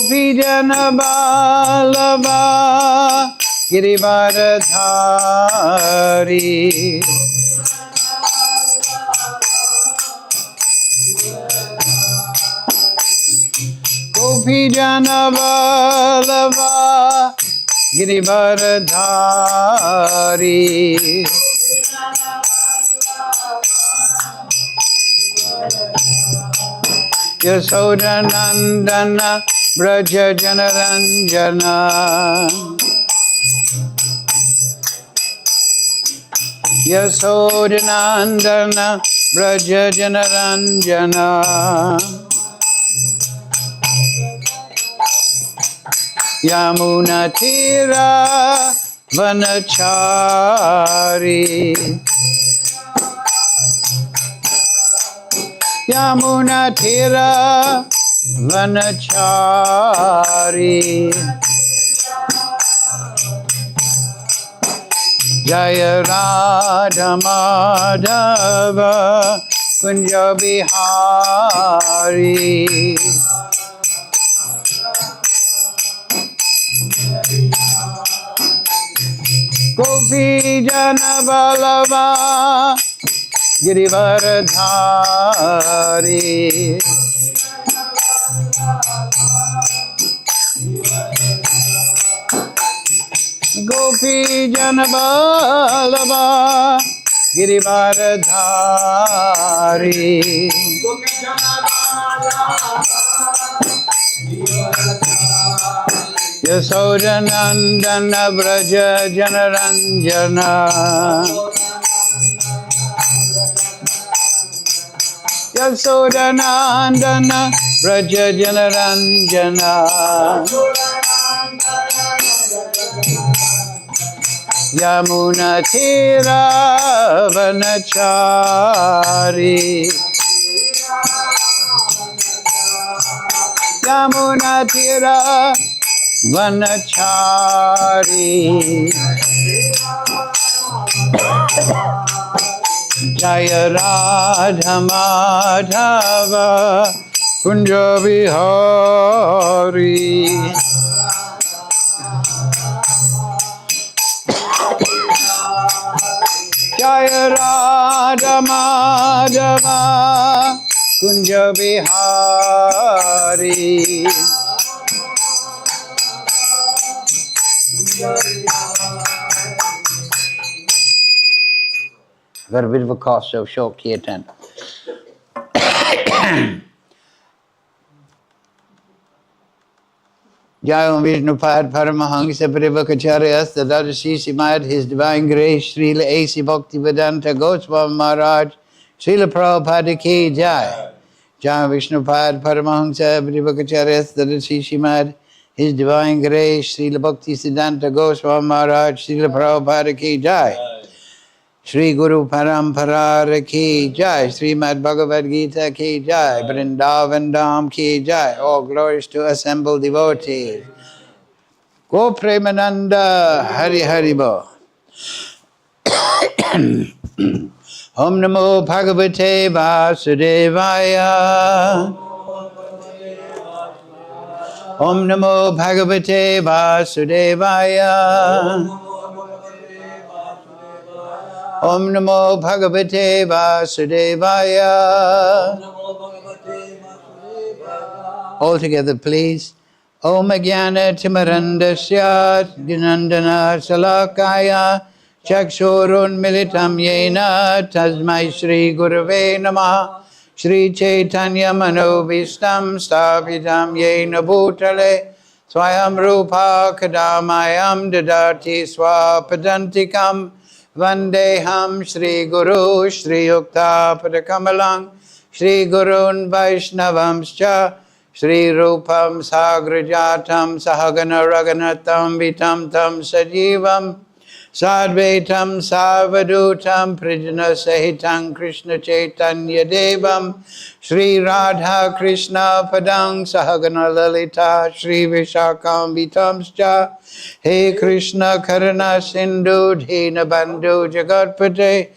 Gopijana Vallabha Girivaradhari Gopijana Vallabha Girivaradhari Yasodanandana Braja Janaranjana Yasodanandana Braja Janaranjana Yamuna Tira Vanachari Yamuna Tira Vanachari Jaya Radha Madhava Kunja Bihari Gopijana Vallabha Girivaradhari Gopijana Vallabha Girivaradhari Yasodanandana Braja Janaranjana Yasodanandana Braja Janaranjana Yamuna Tira Vanachari Yamuna Tira Vanachari Jaya Radha Madhava Kunja Bihari Jaya Radha Madhava Kunja Bihari Got a bit of a cough, so short kirtan. Jai Vishnupad Paramahansa Parivakacharya Stadadashi Simad His Divine Grace Srila A.C. Bhaktivedanta Goswami Maharaj Srila Prabhupada Ki Jai Jai Vishnupad Paramahansa Parivakacharya Stadadashi Simad His Divine Grace Srila Bhaktivedanta Goswami Maharaj Srila Prabhupada Ki Jai Shri Guru Parampara Ki Jai, Srimad Bhagavad Gita Ki Jai, Vrindavan Dham Ki Jai, all glories to assembled devotees. Go Premananda Hari Hari Bo. Om Namo Bhagavate Vasudevaya. Om Namo Bhagavate Vasudevaya. Om Namo Bhagavate Vasudevaya. All together, please. Om Jnana Timarandasya Dinandana Salakaya Chakshurun Militam Yena Tasmai Shri Gurave Namaha Shri Chaitanya Manobhistam Stapitam Yena Bhutale Swayam Rupa Kadamayam Dadati Swapadantikam Vandeham Shri Guru Shri Yukta Padakamalang Shri Gurun Vaishnavamscha Shri Rupam Sagrajatam Sahagana Raganatam Vitam Tam Sajivam Sadvaitam Savadutam Prijana Sahitam Krishna Chaitanya Devam Shri Radha Krishna Padang Sahagana Lalita Shri Vishakam Vitamscha He Krishna Karana Sindhu Dhina Bandhu Jagatpate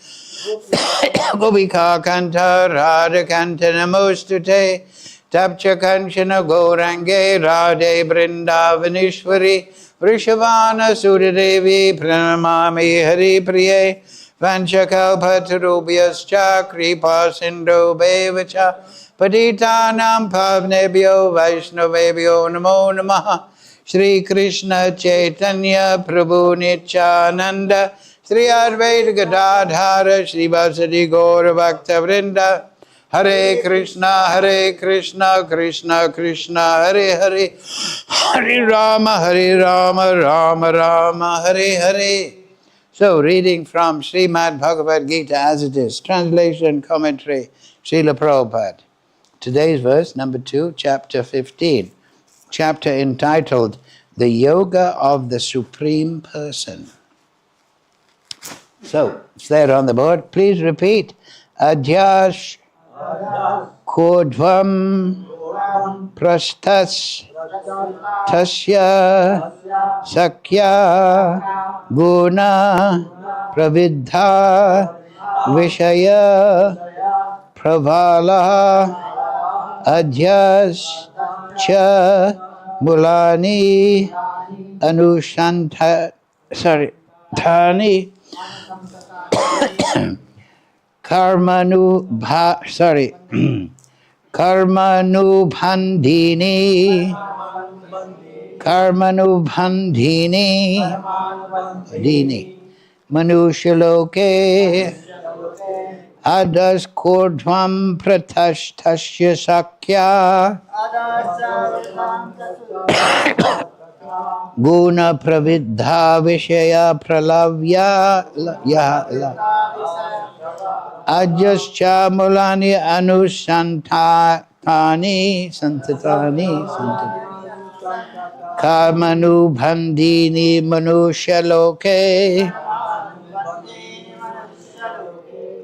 Gopika Kanta Radha Kanta Namostute Tapcha Kanchana Gaurange Radhe Vrindavaneshwari Vrishavana Sudadevi Pranamami Hari Priye Vanchakalpatarubhyascha Kripa Sindhu Bevacha Patitanam Pavnebhyo Vaishnavebhyo Namo Namaha Shri Krishna Chaitanya Prabhu Nityananda Shri Advaita Gadadhara Shri Vasadi Gaura Bhakta Vrinda Hare Krishna, Krishna Krishna, Hare Hare, Hare Rama, Rama Rama, Hare Hare. So, reading from Srimad Bhagavad Gita as it is, translation, commentary, Srila Prabhupada. Today's verse, number 2, chapter 15, chapter entitled, The Yoga of the Supreme Person. So, it's there on the board. Please repeat. Adhyash Kodvam Prastas Tasya Sakya Guna Pravidha Vishaya Pravala Adhyas Cha Mulani Thani Karmanubhandhini Manushaloke Adas Kordvam Pratastasya Sakya Guna Pravidha Vishaya Pralavya Ajascha Mulani Anusantani Karmanubhandhini Manushaloke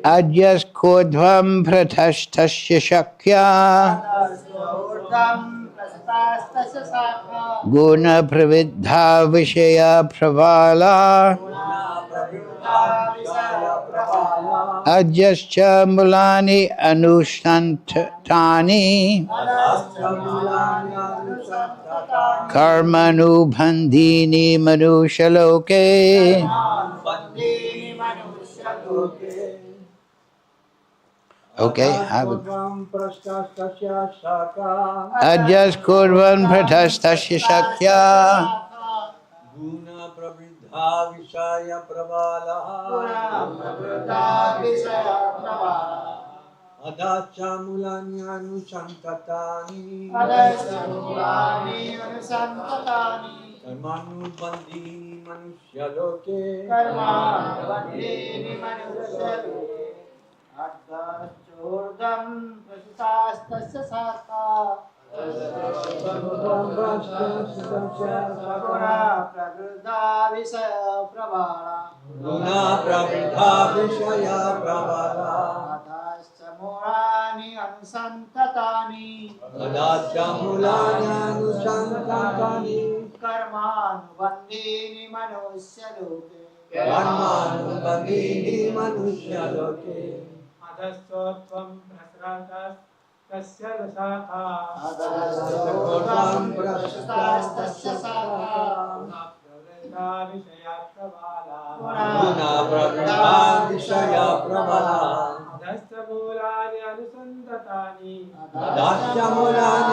Ajas Kodvam Pratastasya Shakya Guna Pravidha Vishaya Pravala Ajascha Mulani Anusantani Karmanubhandhini Manushaloke. Okay, have it. Ajas Kurvan Pratastasya Shakya Guna Pravidha Vishaya Pravala Adacha Mulani Anushantatani Karmanu Bandhini Manushaloke Adhachordam prasitastasya saka Guna pravrudha visaya pravala Adhascha mulani anusantatani Karmanubandhini manushya loke Adhastotvam prasratas tasya dasaka Adhastotvam prasratas tasya Guna pravrudha vishaya pravala Adhastha mulani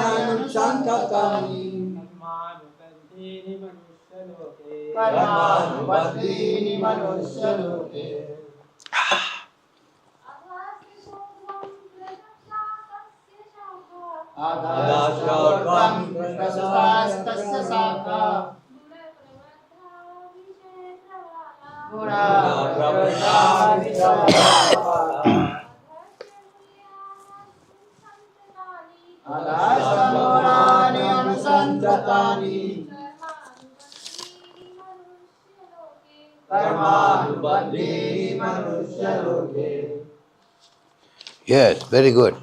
anusantatani Karmanubandhini manushya loke Adhastotvam prasratas tasya saka Guna pravrudha vishaya Adhastha mulani anusantatani Karmanubandhini manushya loke. Yes, very good.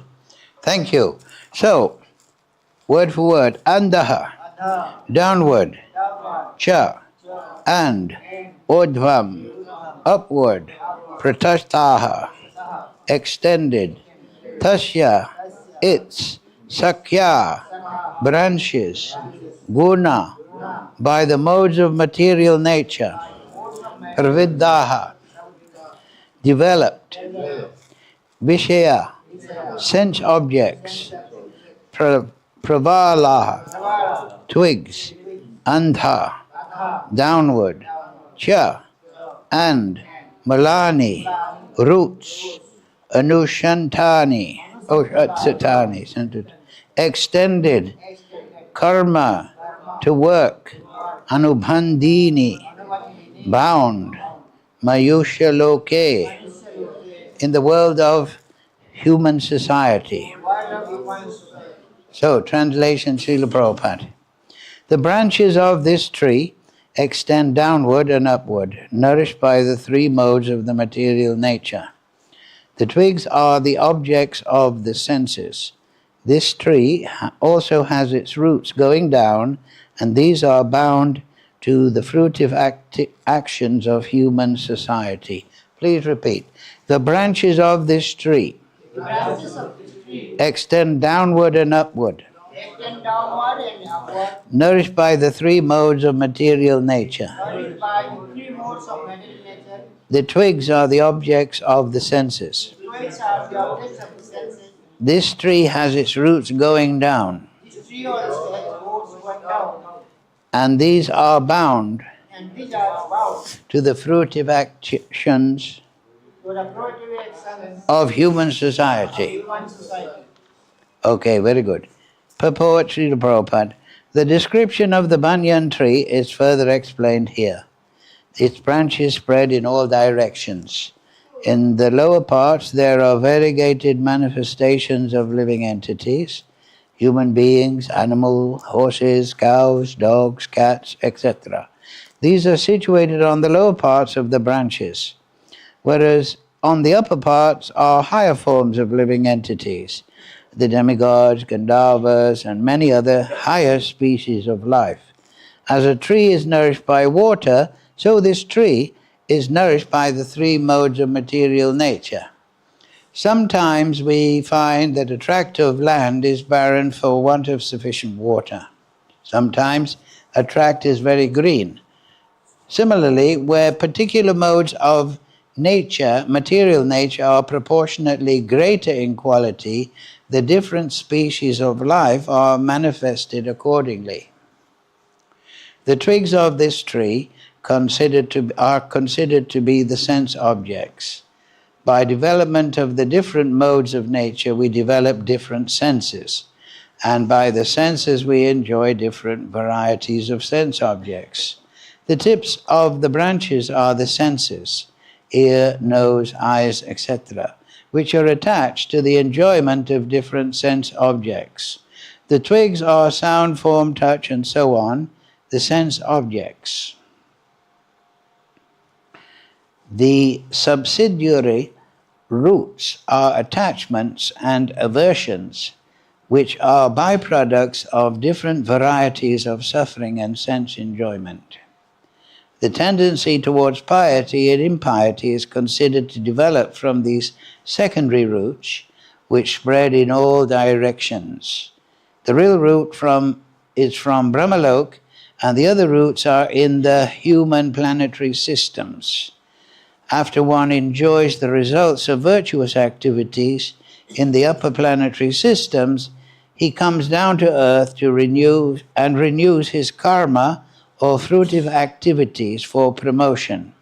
Thank you. So, word for word, Andaha, downward, Cha, and, Urdhvam, upward, Pratashtaha, extended, Tasya, its, Sakya, branches, guna, by the modes of material nature, praviddaha, developed, vishaya, sense objects, pravalaha, twigs, andha, downward, cha, and malani, roots, anushantani, extended, karma, to work, anubhandini, bound, mayusha loke, in the world of human society. So, translation Srila Prabhupada. The branches of this tree extend downward and upward, nourished by the three modes of the material nature. The twigs are the objects of the senses. This tree also has its roots going down, and these are bound to the fruitive actions of human society. Please repeat. The branches of this tree extend downward and upward, nourished by the three modes of material nature. The twigs are the objects of the senses. This tree has its roots going down, and these are bound to the fruitive actions of human society. Okay, very good. Purport Srila Prabhupada. The description of the banyan tree is further explained here. Its branches spread in all directions. In the lower parts there are variegated manifestations of living entities, human beings, animals, horses, cows, dogs, cats, etc. These are situated on the lower parts of the branches, whereas on the upper parts are higher forms of living entities, the demigods, Gandharvas, and many other higher species of life. As a tree is nourished by water, so this tree is nourished by the three modes of material nature. Sometimes we find that a tract of land is barren for want of sufficient water. Sometimes a tract is very green. Similarly, where particular modes of nature, material nature, are proportionately greater in quality, the different species of life are manifested accordingly. The twigs of this tree are considered to be the sense objects. By development of the different modes of nature, we develop different senses, and by the senses we enjoy different varieties of sense objects. The tips of the branches are the senses, ear, nose, eyes, etc., which are attached to the enjoyment of different sense objects. The twigs are sound, form, touch, and so on, the sense objects. The subsidiary roots are attachments and aversions, which are byproducts of different varieties of suffering and sense enjoyment. The tendency towards piety and impiety is considered to develop from these secondary roots, which spread in all directions. The real root is from Brahmalok, and the other roots are in the human planetary systems. After one enjoys the results of virtuous activities in the upper planetary systems, he comes down to earth to renews his karma or fruitive activities for promotion.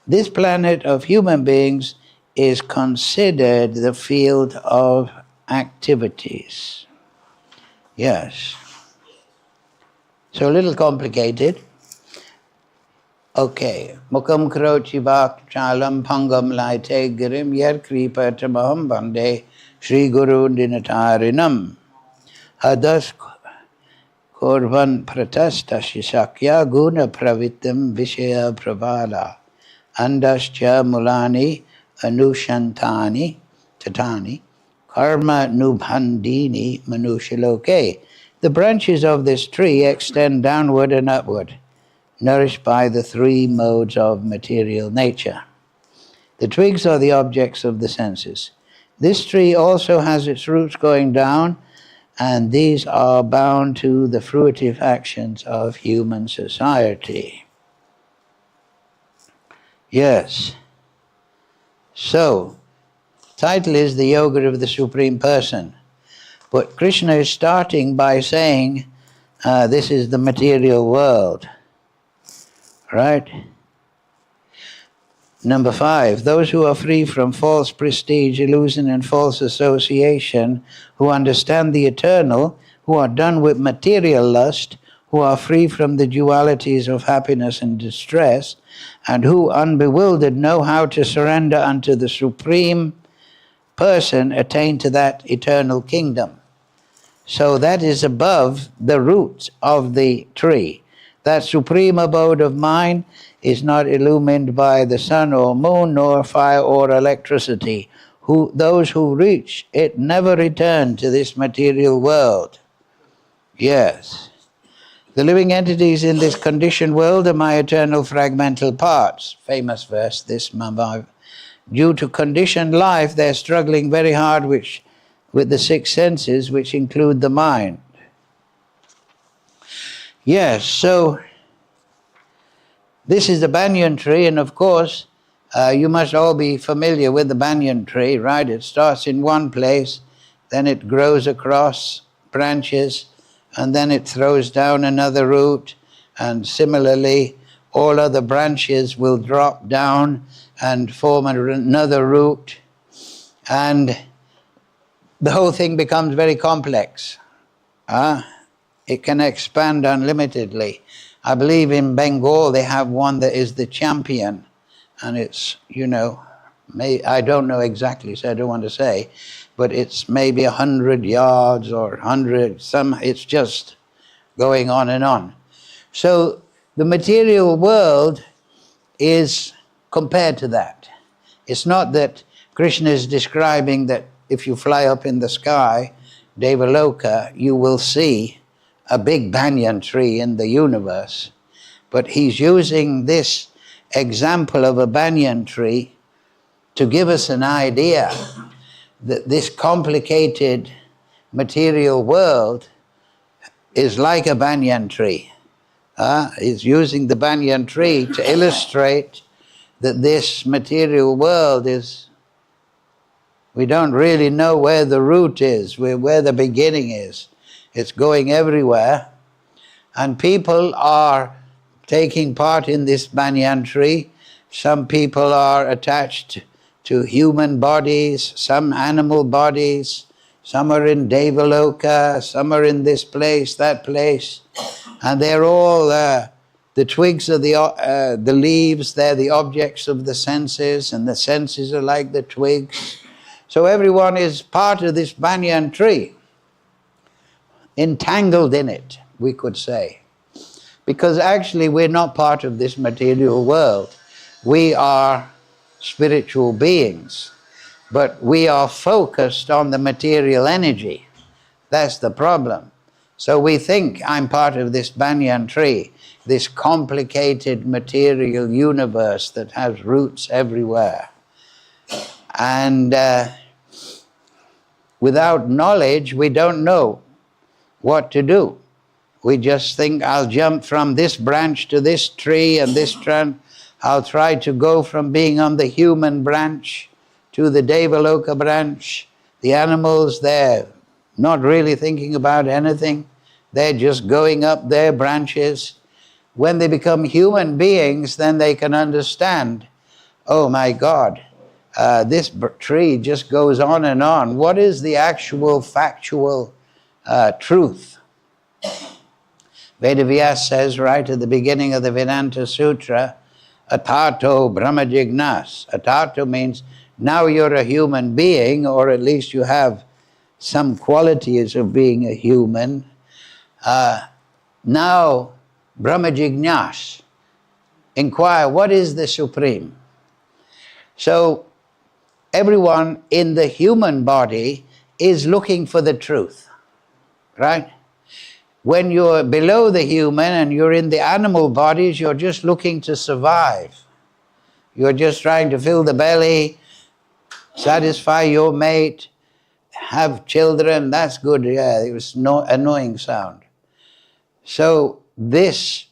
This planet of human beings is considered the field of activities. Yes. So a little complicated. Okay. Mukam karochi vak chalam pangam laite girim yer kripa tamaham bande Shri Guru dinatarinam hadas Korvan pratasta shisakya guna pravittam vishaya pravala andascha mulani anushantani tatani karma nubhandini manushaloke. The branches of this tree extend downward and upward, nourished by the three modes of material nature. The twigs are the objects of the senses. This tree also has its roots going down, and these are bound to the fruitive actions of human society. Yes. So, title is the Yoga of the Supreme Person. But Krishna is starting by saying, this is the material world. Right? Number 5, those who are free from false prestige, illusion, and false association, who understand the eternal, who are done with material lust, who are free from the dualities of happiness and distress, and who, unbewildered, know how to surrender unto the Supreme Person, attain to that eternal kingdom. So that is above the roots of the tree. That supreme abode of mind is not illumined by the sun or moon, nor fire or electricity. Those who reach it never return to this material world. Yes. The living entities in this conditioned world are my eternal fragmental parts. Famous verse, this Mama. Due to conditioned life, they're struggling very hard with the 6 senses, which include the mind. Yes, so this is the banyan tree, and of course, you must all be familiar with the banyan tree, right? It starts in one place, then it grows across branches, and then it throws down another root, and similarly, all other branches will drop down and form another root, and the whole thing becomes very complex. It can expand unlimitedly. I believe in Bengal they have one that is the champion, and it's, I don't know exactly, so I don't want to say, but it's maybe 100 yards or 100, it's just going on and on. So the material world is compared to that. It's not that Krishna is describing that if you fly up in the sky, Devaloka, you will see a big banyan tree in the universe. But he's using this example of a banyan tree to give us an idea that this complicated material world is like a banyan tree. He's using the banyan tree to illustrate that this material world is, we don't really know where the root is, where the beginning is. It's going everywhere. And people are taking part in this banyan tree. Some people are attached to human bodies, some animal bodies, some are in Devaloka, some are in this place, that place. And they're all, the twigs are the leaves, they're the objects of the senses, and the senses are like the twigs. So everyone is part of this banyan tree, entangled in it, we could say. Because actually we're not part of this material world. We are spiritual beings, but we are focused on the material energy. That's the problem. So we think I'm part of this banyan tree, this complicated material universe that has roots everywhere. And without knowledge, we don't know what to do. We just think, I'll jump from this branch to this tree and this trunk. I'll try to go from being on the human branch to the Devaloka branch. The animals, they're not really thinking about anything. They're just going up their branches. When they become human beings, then they can understand, oh my God, this tree just goes on and on. What is the actual factual truth? Vedavyas says right at the beginning of the Vedanta Sutra, Atato Brahma Jignas. Atato means now you're a human being, or at least you have some qualities of being a human. Now, Brahma Jignas, inquire what is the Supreme. So, everyone in the human body is looking for the truth, right? When you're below the human and you're in the animal bodies, you're just looking to survive. You're just trying to fill the belly, satisfy your mate, have children, that's good. Yeah, it was no annoying sound. So this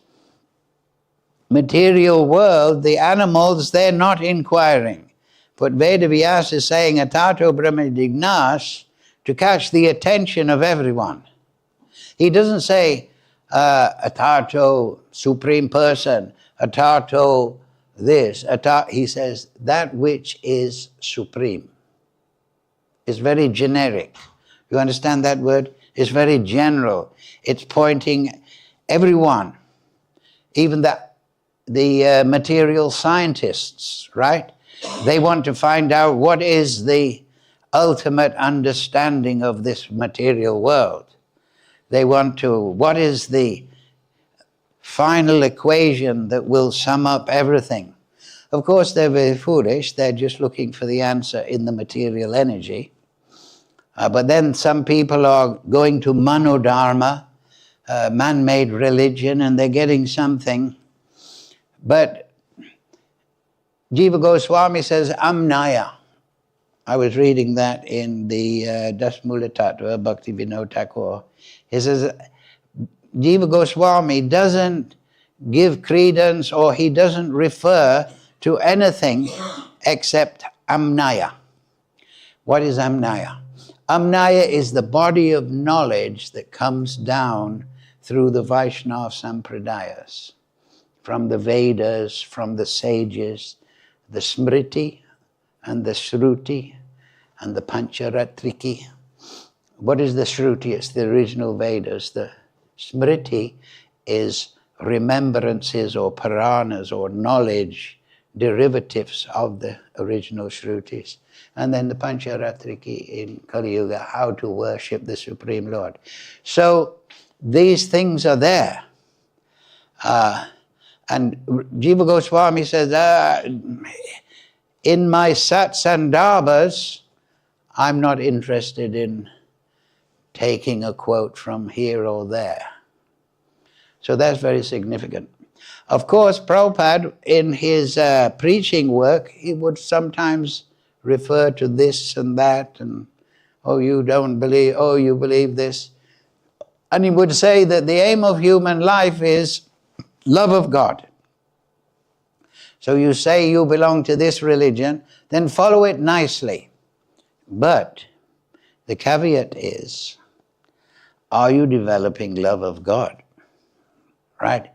material world, the animals, they're not inquiring. But Vedavyasa is saying atato brahmadignas, to catch the attention of everyone. He doesn't say atato supreme person, atato this, he says that which is supreme. It's very generic. You understand that word? It's very general. It's pointing everyone, even the material scientists, right? They want to find out what is the ultimate understanding of this material world. They want to, what is the final equation that will sum up everything? Of course, they're very foolish. They're just looking for the answer in the material energy. But then some people are going to manodharma, man-made religion, and they're getting something. But Jiva Goswami says, Amnaya. I was reading that in the Dasmula Tattva, Bhakti Vinod Thakur. He says, Jiva Goswami doesn't give credence or he doesn't refer to anything except Amnaya. What is Amnaya? Amnaya is the body of knowledge that comes down through the Vaishnava Sampradayas, from the Vedas, from the sages, the Smriti and the Shruti and the Pancharatriki. What is the Shruti? It's the original Vedas. The Smriti is remembrances or Puranas or knowledge, derivatives of the original Shrutis. And then the Pancharatriki in Kali Yuga, how to worship the Supreme Lord. So these things are there. And Jiva Goswami says, in my satsandarbhas, I'm not interested in taking a quote from here or there. So that's very significant. Of course, Prabhupada, in his preaching work, he would sometimes refer to this and that, and, oh, you don't believe, oh, you believe this. And he would say that the aim of human life is love of God. So you say you belong to this religion, then follow it nicely. But the caveat is, are you developing love of God? Right?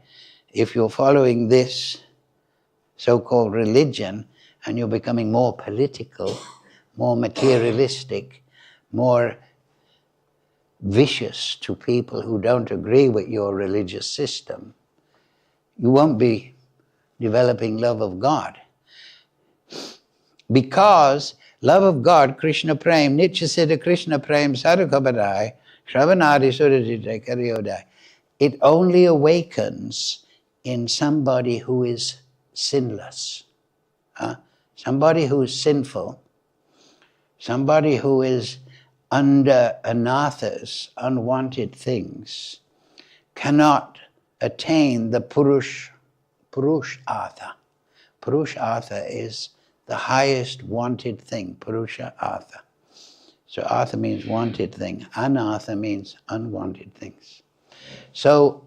If you're following this so-called religion and you're becoming more political, more materialistic, more vicious to people who don't agree with your religious system, you won't be developing love of God. Because love of God, Krishna Prem, Nityasiddha Krishna Prem, Sadhukabadai, Shravanadi Suradita Karyodai, it only awakens in somebody who is sinless. Somebody who is sinful, somebody who is under anathas, unwanted things, cannot attain the purush artha. Purush artha is the highest wanted thing, purusha artha. So artha means wanted thing, anartha means unwanted things. So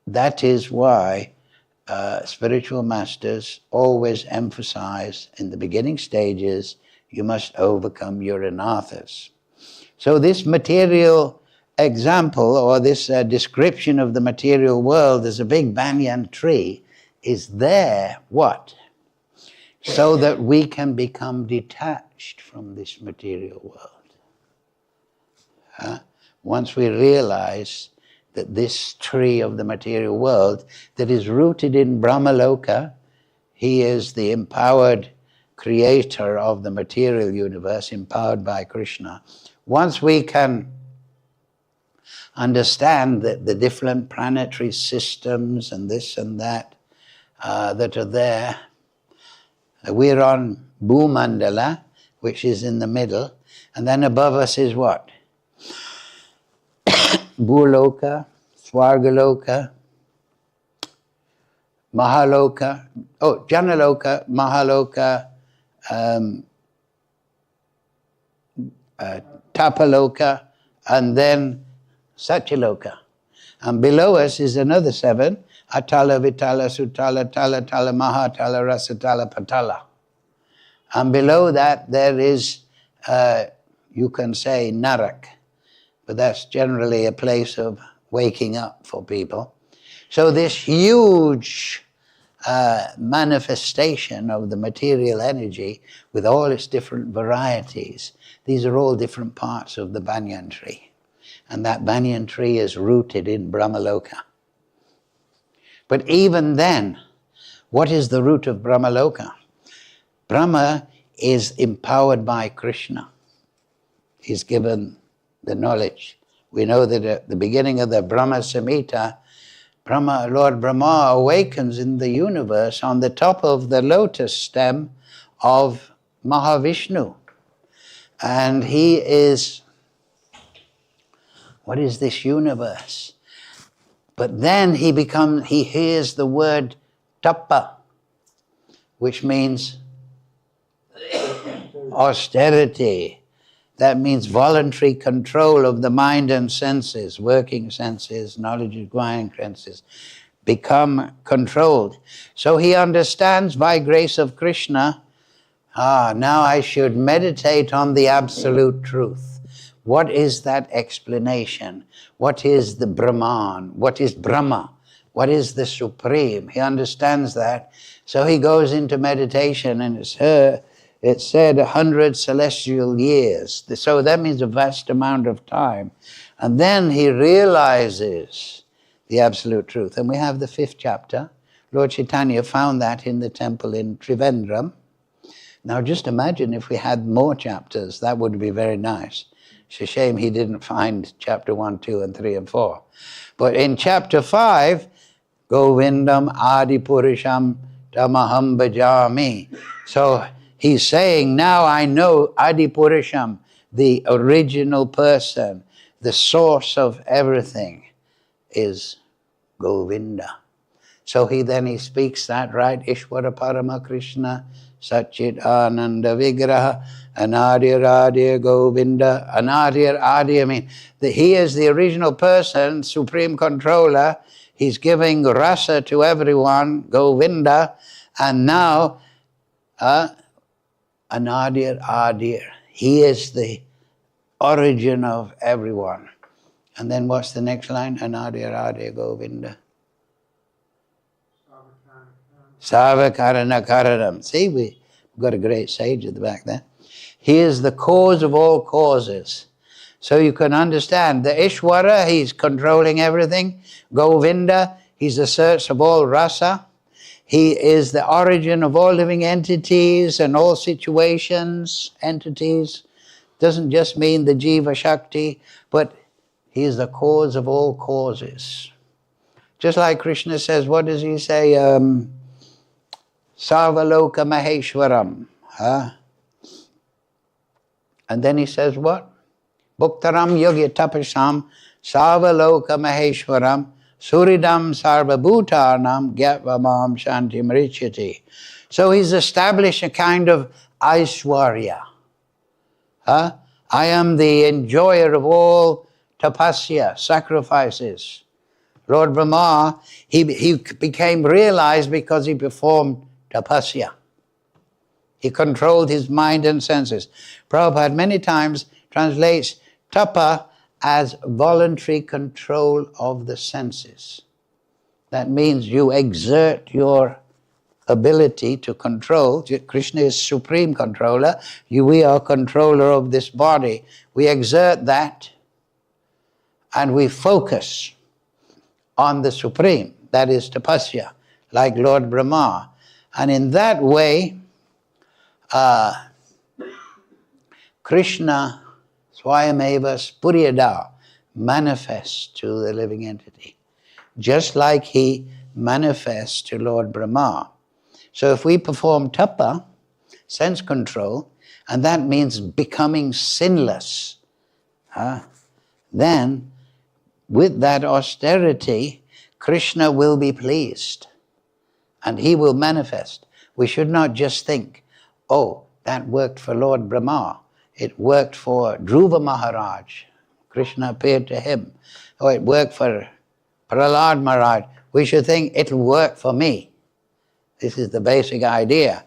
that is why spiritual masters always emphasize in the beginning stages, you must overcome your anarthas. So this material example, or this description of the material world as a big banyan tree, is there, what? So that we can become detached from this material world. Once we realize that this tree of the material world that is rooted in Brahmaloka, he is the empowered creator of the material universe, empowered by Krishna. Once we can understand that the different planetary systems and this and that that are there, we're on Bhumandala, which is in the middle, and then above us is what? Bhuloka, Swargaloka, Mahaloka, Janaloka, Mahaloka, Tapaloka, and then Satyaloka. And below us is another 7, Atala, Vitala, Sutala, Tala, Tala, Mahatala, Rasatala, Patala. And below that there is, you can say, Narak, but that's generally a place of waking up for people. So this huge manifestation of the material energy with all its different varieties, these are all different parts of the banyan tree. And that banyan tree is rooted in Brahmaloka. But even then, what is the root of Brahmaloka? Brahma is empowered by Krishna. He's given the knowledge. We know that at the beginning of the Brahma Samhita, Lord Brahma awakens in the universe on the top of the lotus stem of Mahavishnu. And he is, what is this universe? But then he hears the word tapa, which means austerity. That means voluntary control of the mind and senses, working senses, knowledge acquiring senses, become controlled. So he understands by grace of Krishna, now I should meditate on the absolute truth. What is that explanation? What is the Brahman? What is Brahma? What is the Supreme? He understands that. So he goes into meditation, and it said 100 celestial years. So that means a vast amount of time. And then he realizes the absolute truth. And we have the 5th chapter. Lord Chaitanya found that in the temple in Trivandrum. Now just imagine if we had more chapters, that would be very nice. It's a shame he didn't find chapter 1, 2, and 3, and 4. But in chapter 5, Govindam Adi Purisham Tamaham Bhajami. So he's saying, now I know Adi Purisham, the original person, the source of everything is Govinda. So he speaks that, right? Ishvara Parama Krishna Satchit Ananda Vigraha Anadir Adir Govinda. Anadir Adir, I mean, he is the original person, supreme controller. He's giving rasa to everyone, Govinda. And now, Anadir Adir. He is the origin of everyone. And then what's the next line? Anadir Adir Govinda. Savakarana Karanam. See, we've got a great sage at the back there. He is the cause of all causes. So you can understand the Ishvara, he's controlling everything. Govinda, he's the source of all rasa. He is the origin of all living entities and all situations, entities. Doesn't just mean the Jiva Shakti, but he is the cause of all causes. Just like Krishna says, what does he say? Sarvaloka Maheshwaram. And then he says what? Bhuktaram Yogi Tapasham Sarvaloka Maheshwaram Suridam Sarvabhutanam Gyatvam Shanti Marichyati. So he's established a kind of Aishwarya. I am the enjoyer of all tapasya, sacrifices. Lord Brahma, he became realized because he performed tapasya. He controlled his mind and senses. Prabhupada many times translates tapa as voluntary control of the senses. That means you exert your ability to control. Krishna is supreme controller. We are controller of this body. We exert that and we focus on the supreme. That is tapasya, like Lord Brahma. And in that way, Krishna Swayameva Spuryada manifests to the living entity, just like he manifests to Lord Brahma. So if we perform tapa, sense control, and that means becoming sinless, then with that austerity, Krishna will be pleased and he will manifest. We should not just think, oh, that worked for Lord Brahma. It worked for Dhruva Maharaj. Krishna appeared to him. Oh, it worked for Prahlad Maharaj. We should think it'll work for me. This is the basic idea.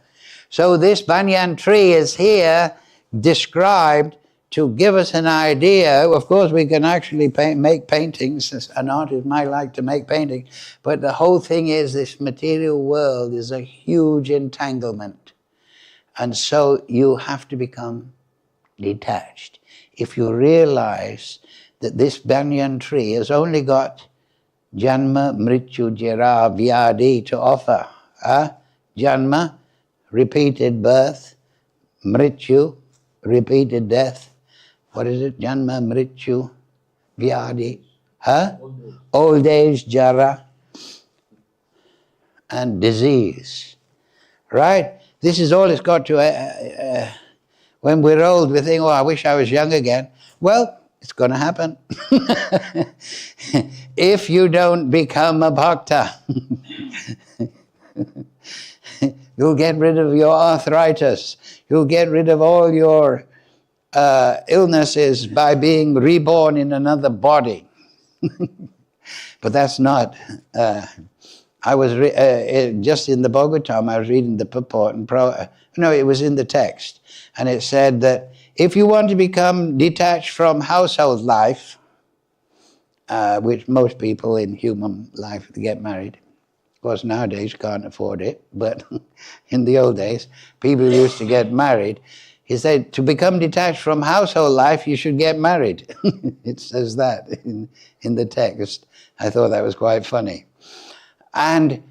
So this banyan tree is here described to give us an idea. Of course, we can actually make paintings. An artist might like to make paintings. But the whole thing is this material world is a huge entanglement. And so you have to become detached. If you realize that this banyan tree has only got Janma, Mrityu, Jara, Vyadi to offer. Janma, repeated birth. Mrityu, repeated death. What is it? Janma, Mrityu, Vyadi. Old age, Jara, and disease. Right? This is all it's got to... when we're old, we think, oh, I wish I was young again. Well, it's going to happen. If you don't become a bhakta, you'll get rid of your arthritis. You'll get rid of all your illnesses by being reborn in another body. But that's not... I was just in the Bhagavatam, I was reading the purport, and it was in the text. And it said that if you want to become detached from household life, which most people in human life get married. Of course, nowadays can't afford it, but in the old days, people used to get married. He said, to become detached from household life, you should get married. It says that in the text. I thought that was quite funny. And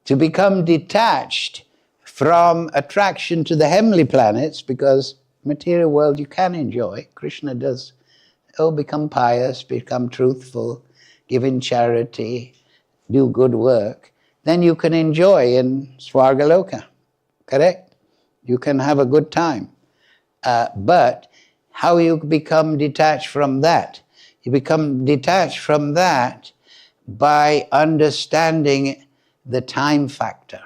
to become detached from attraction to the heavenly planets, because material world you can enjoy. Krishna does, become pious, become truthful, give in charity, do good work. Then you can enjoy in Swargaloka, correct? You can have a good time. But how you become detached from that? You become detached from that by understanding the time factor.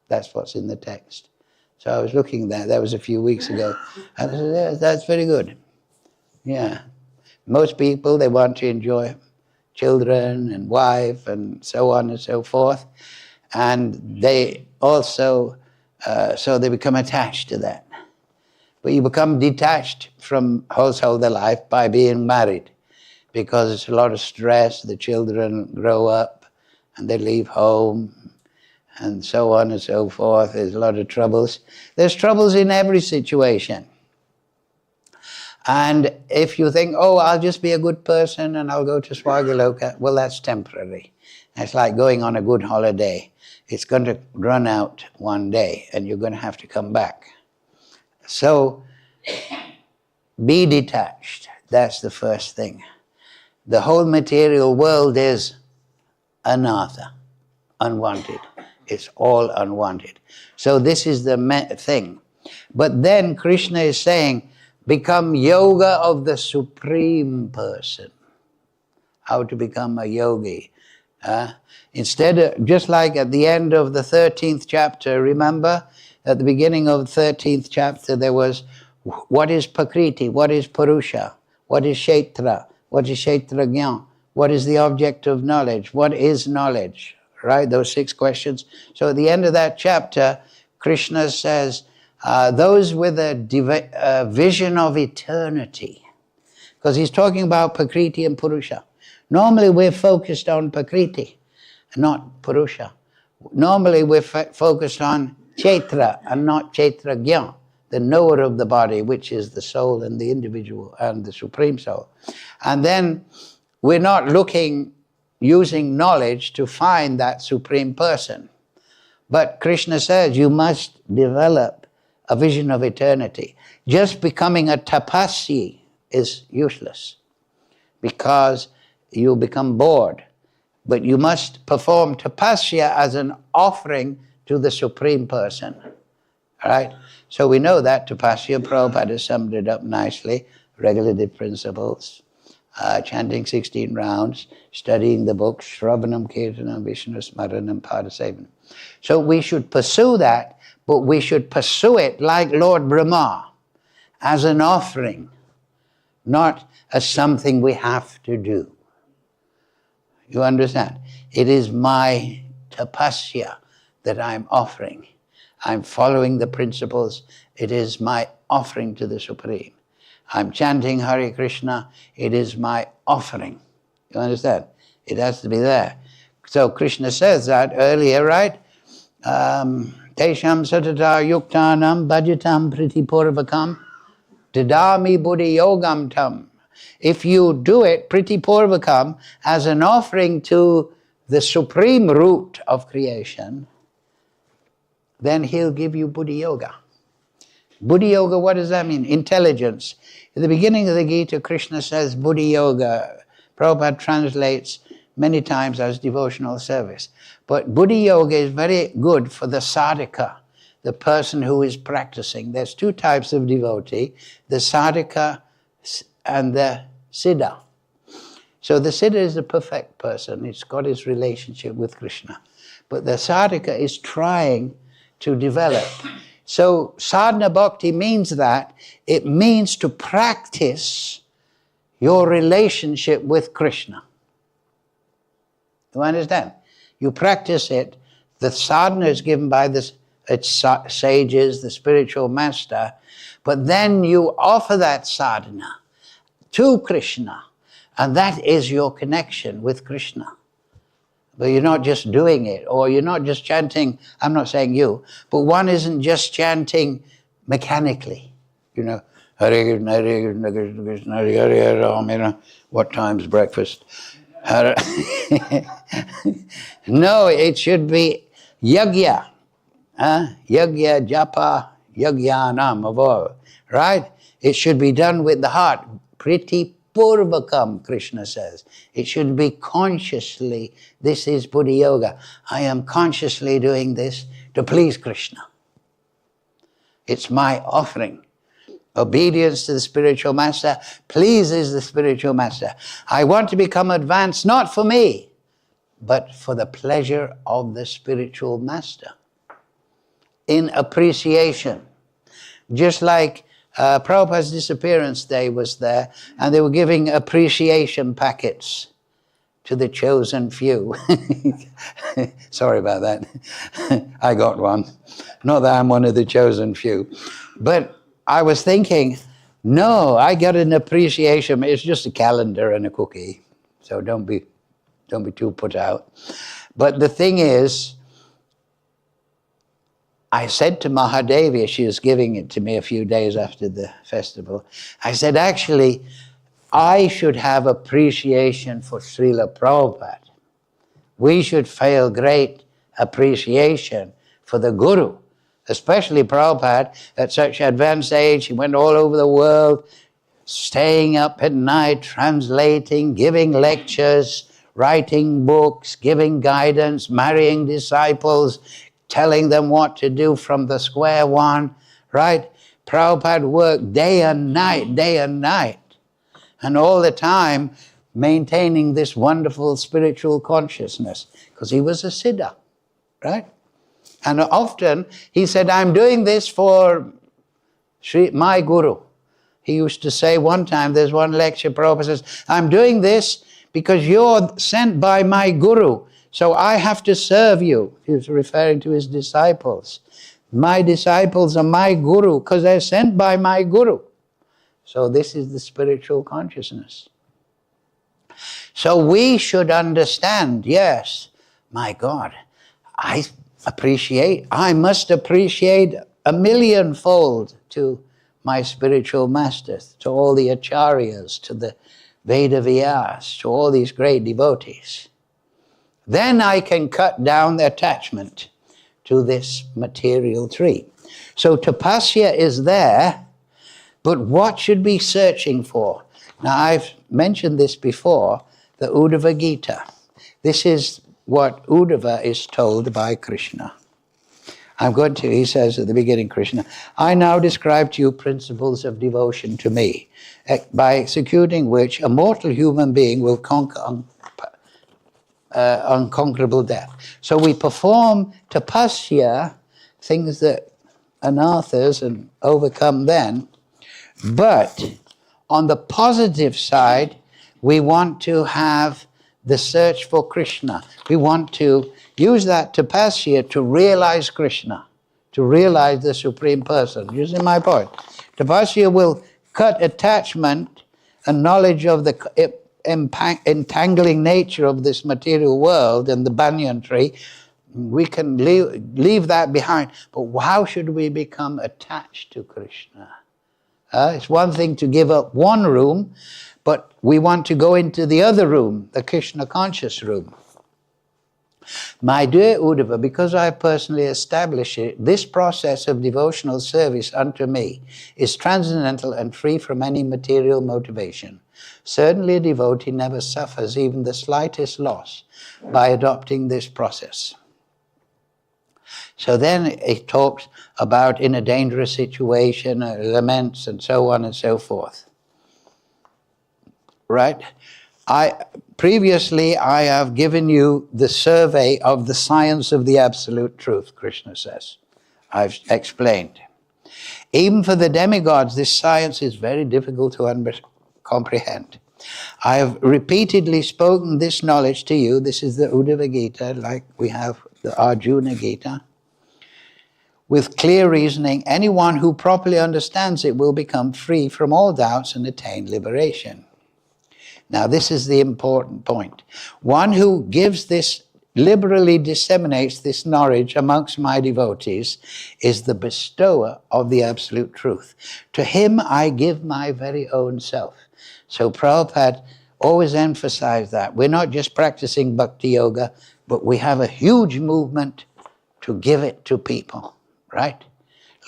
That's what's in the text. So I was looking there, that was a few weeks ago, and I said, yeah, that's very good. Yeah. Most people, they want to enjoy children and wife and so on and so forth, and they also, so they become attached to that. But you become detached from household life by being married, because it's a lot of stress, the children grow up and they leave home, and so on and so forth. There's a lot of troubles. There's troubles in every situation. And if you think, oh, I'll just be a good person and I'll go to Swargaloka, well, that's temporary. It's like going on a good holiday. It's going to run out one day and you're going to have to come back. So, be detached. That's the first thing. The whole material world is anartha, unwanted. It's all unwanted. So this is the thing. But then Krishna is saying, become yoga of the Supreme Person. How to become a yogi. Instead of, just like at the end of the 13th chapter, remember? At the beginning of the 13th chapter there was, what is Prakriti? What is Purusha? What is Kshetra? What is Kshetra Gyan? What is the object of knowledge? What is knowledge? Right, those 6 questions. So at the end of that chapter, Krishna says, those with a vision of eternity, because he's talking about Prakriti and Purusha. Normally we're focused on Prakriti, not Purusha. Normally we're focused on Kshetra and not Kshetra Gyan, the knower of the body, which is the soul and the individual and the Supreme Soul. And then we're not using knowledge to find that Supreme Person. But Krishna says you must develop a vision of eternity. Just becoming a tapasya is useless because you become bored. But you must perform tapasya as an offering to the Supreme Person. Right? So we know that tapasya, Prabhupada summed it up nicely, regulative principles. Chanting 16 rounds, studying the books, Shravanam, Kirtanam, Vishnu Smaranam, Padasevanam. So we should pursue that, but we should pursue it like Lord Brahma. as an offering, not as something we have to do. You understand? It is my tapasya that I'm offering. I'm following the principles. It is my offering to the Supreme. I'm chanting Hare Krishna. It is my offering. You understand? It has to be there. So Krishna says that earlier, right? Tesham satata yuktanam bhajatam pritipurvakam dadami buddhi yogam tam. If you do it pritipurvakam as an offering to the supreme root of creation, then he'll give you buddhi yoga. Buddhi yoga, what does that mean? Intelligence. At the beginning of the Gita, Krishna says buddhi yoga. Prabhupada translates many times as devotional service. But buddhi yoga is very good for the sadhaka, the person who is practicing. There's two types of devotee, the sadhaka and the siddha. So the siddha is the perfect person. It's got his relationship with Krishna. But the sadhaka is trying to develop. So sadhana bhakti means that. It means to practice your relationship with Krishna. You understand? You practice it. The sadhana is given by the sages, the spiritual master, but then you offer that sadhana to Krishna, and that is your connection with Krishna. But you're not just doing it, or you're not just chanting, I'm not saying you, but one isn't just chanting mechanically. You know, Hare Krishna, Hare Krishna, Krishna Krishna, Hare Hare Ram, you know, what time's breakfast? No, it should be yagya. Yagya, japa, yagyanam, of all. Right? It should be done with the heart. Priti purvakam, Krishna says. It should be consciously. This is buddhi yoga. I am consciously doing this to please Krishna. It's my offering. Obedience to the spiritual master pleases the spiritual master. I want to become advanced, not for me, but for the pleasure of the spiritual master. In appreciation. Just like Prabhupada's disappearance day was there, and they were giving appreciation packets to the chosen few. Sorry about that. I got one. Not that I'm one of the chosen few. But I was thinking, no, I got an appreciation. It's just a calendar and a cookie. So don't be too put out. But the thing is, I said to Mahadevi, she was giving it to me a few days after the festival, I said, actually, I should have appreciation for Srila Prabhupada. We should feel great appreciation for the Guru, especially Prabhupada at such advanced age. He went all over the world, staying up at night, translating, giving lectures, writing books, giving guidance, marrying disciples, telling them what to do from the square one, right? Prabhupada worked day and night, and all the time maintaining this wonderful spiritual consciousness, because he was a siddha, right? And often he said, I'm doing this for my Guru. He used to say one time, there's one lecture, Prabhupada says, I'm doing this because you're sent by my Guru, so I have to serve you. He was referring to his disciples. My disciples are my Guru because they're sent by my Guru. So this is the spiritual consciousness. So we should understand, yes, my God, I must appreciate a millionfold to my spiritual masters, to all the acharyas, to the Vedavyas, to all these great devotees. Then I can cut down the attachment to this material tree. So tapasya is there, but what should be searching for? Now I've mentioned this before, the Uddhava Gita. This is what Uddhava is told by Krishna. He says at the beginning, Krishna, I now describe to you principles of devotion to me, by executing which a mortal human being will conquer unconquerable death. So we perform tapasya, things that anathas and overcome then, But on the positive side, we want to have the search for Krishna. We want to use that tapasya to realize Krishna, to realize the Supreme Person. You see my point? Tapasya will cut attachment and knowledge of the entangling nature of this material world and the banyan tree. We can leave that behind. But how should we become attached to Krishna? It's one thing to give up one room, but we want to go into the other room, the Krishna conscious room. My dear Uddhava, because I personally established it, this process of devotional service unto me is transcendental and free from any material motivation. Certainly a devotee never suffers even the slightest loss by adopting this process. So then it talks about in a dangerous situation, laments and so on and so forth. Right? Previously I have given you the survey of the science of the absolute truth, Krishna says. I've explained. Even for the demigods, this science is very difficult to comprehend. I have repeatedly spoken this knowledge to you. This is the Uddhava Gita, like we have the Arjuna Gita. With clear reasoning, anyone who properly understands it will become free from all doubts and attain liberation. Now this is the important point. One who gives this, liberally disseminates this knowledge amongst my devotees is the bestower of the absolute truth. To him I give my very own self. So Prabhupada always emphasized that. We're not just practicing bhakti yoga, but we have a huge movement to give it to people. Right?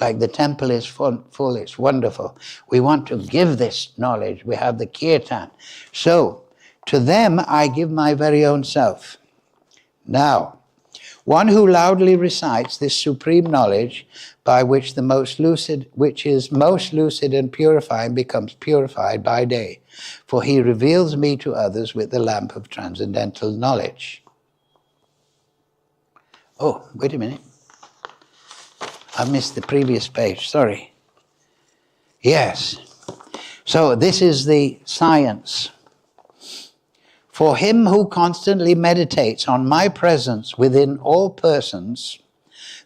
Like the temple is full, it's wonderful. We want to give this knowledge. We have the kirtan. So, to them I give my very own self. Now, one who loudly recites this supreme knowledge by which is most lucid and purifying becomes purified by day, for he reveals me to others with the lamp of transcendental knowledge. Oh, wait a minute. I missed the previous page, sorry. Yes. So this is the science. For him who constantly meditates on my presence within all persons,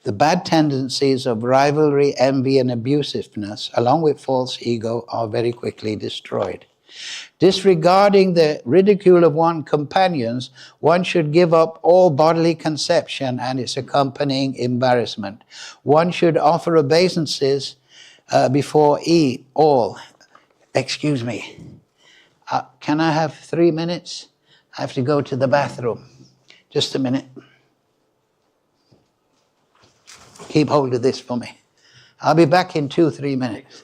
the bad tendencies of rivalry, envy, and abusiveness, along with false ego, are very quickly destroyed. Disregarding the ridicule of one's companions, one should give up all bodily conception and its accompanying embarrassment. One should offer obeisances before all. Excuse me. Can I have 3 minutes? I have to go to the bathroom. Just a minute. Keep hold of this for me. I'll be back in 2-3 minutes.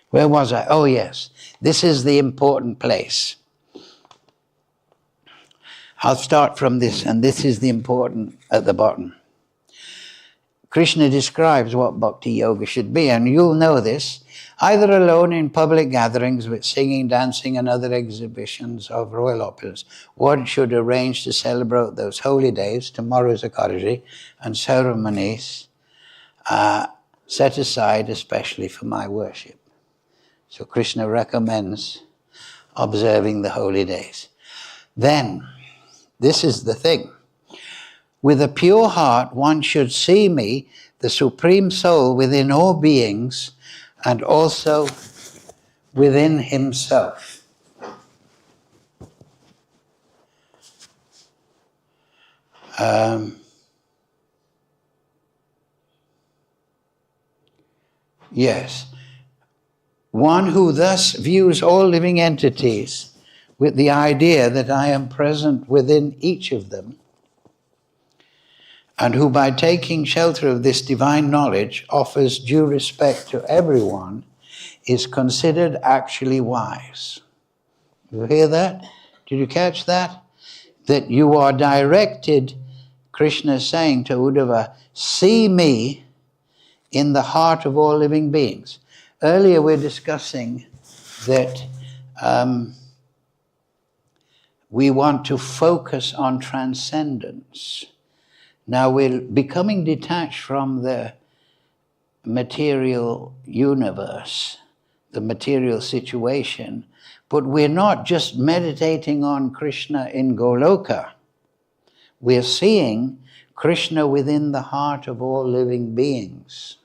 Where was I? Oh, yes. This is the important place. I'll start from this, and this is the important at the bottom. Krishna describes what bhakti yoga should be, and you'll know this, either alone in public gatherings with singing, dancing, and other exhibitions of royal opulence. One should arrange to celebrate those holy days, tomorrow is Ekadashi, and ceremonies set aside especially for my worship. So Krishna recommends observing the holy days. Then, this is the thing. With a pure heart, one should see me, the Supreme Soul, within all beings and also within himself. Yes. One who thus views all living entities with the idea that I am present within each of them, and who by taking shelter of this divine knowledge offers due respect to everyone, is considered actually wise. You hear that? Did you catch that? That you are directed, Krishna is saying to Uddhava, see me in the heart of all living beings. Earlier we're discussing that we want to focus on transcendence. Now we're becoming detached from the material universe, the material situation, but we're not just meditating on Krishna in Goloka. We're seeing Krishna within the heart of all living beings.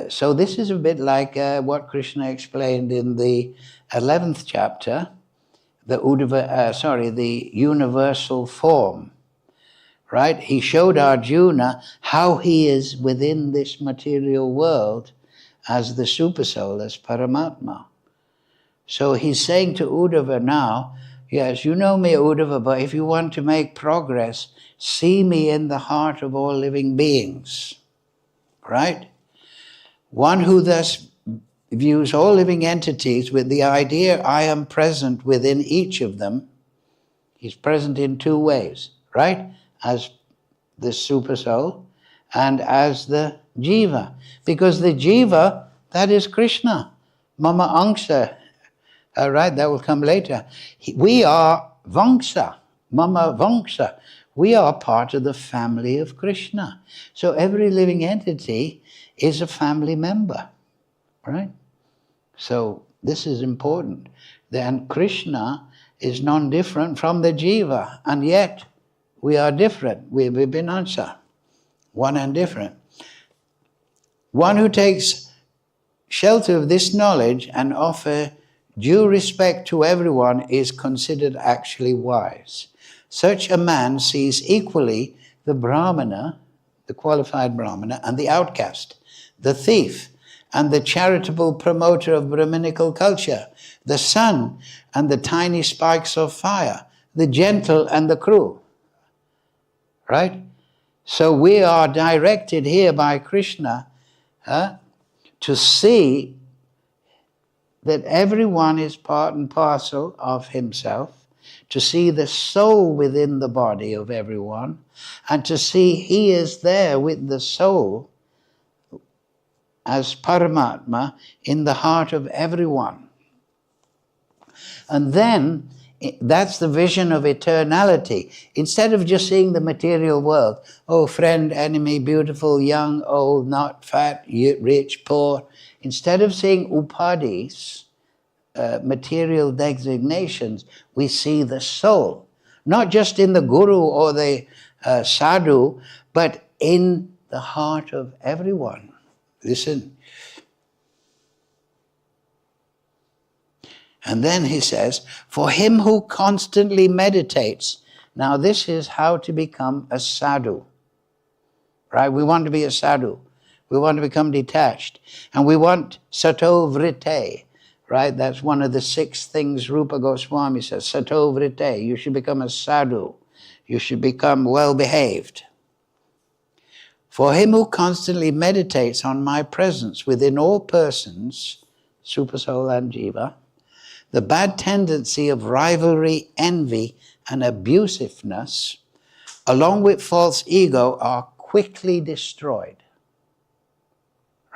So this is a bit like what Krishna explained in the 11th chapter, the universal form. Right? He showed Arjuna how he is within this material world as the Supersoul, as Paramatma. So he's saying to Uddhava now, yes, you know me, Uddhava, but if you want to make progress, see me in the heart of all living beings. Right? One who thus views all living entities with the idea I am present within each of them. He's present in two ways, right? As the super soul and as the jiva. Because the jiva, that is Krishna. Mama Angsa. Right, that will come later. We are Vangsa. Mama Vangsa. We are part of the family of Krishna. So every living entity is a family member. Right? So this is important. Then Krishna is non-different from the jiva, and yet we are different. We're Vibhinansa, one and different. One who takes shelter of this knowledge and offer due respect to everyone is considered actually wise. Such a man sees equally the Brahmana, the qualified Brahmana, and the outcast, the thief, and the charitable promoter of Brahminical culture, the sun and the tiny spikes of fire, the gentle and the cruel. Right? So we are directed here by Krishna to see that everyone is part and parcel of himself, to see the soul within the body of everyone, and to see he is there with the soul as Paramatma in the heart of everyone. And then that's the vision of eternality. Instead of just seeing the material world, oh, friend, enemy, beautiful, young, old, not fat, rich, poor. Instead of seeing upadhis, material designations, we see the soul. Not just in the guru or the sadhu, but in the heart of everyone. Listen. And then he says, for him who constantly meditates. Now this is how to become a sadhu. Right? We want to be a sadhu. We want to become detached. And we want sato vritte. Right? That's one of the 6 things Rupa Goswami says. Sato vritte. You should become a sadhu. You should become well behaved. For him who constantly meditates on my presence within all persons, Supersoul and Jiva, the bad tendency of rivalry, envy, and abusiveness, along with false ego, are quickly destroyed.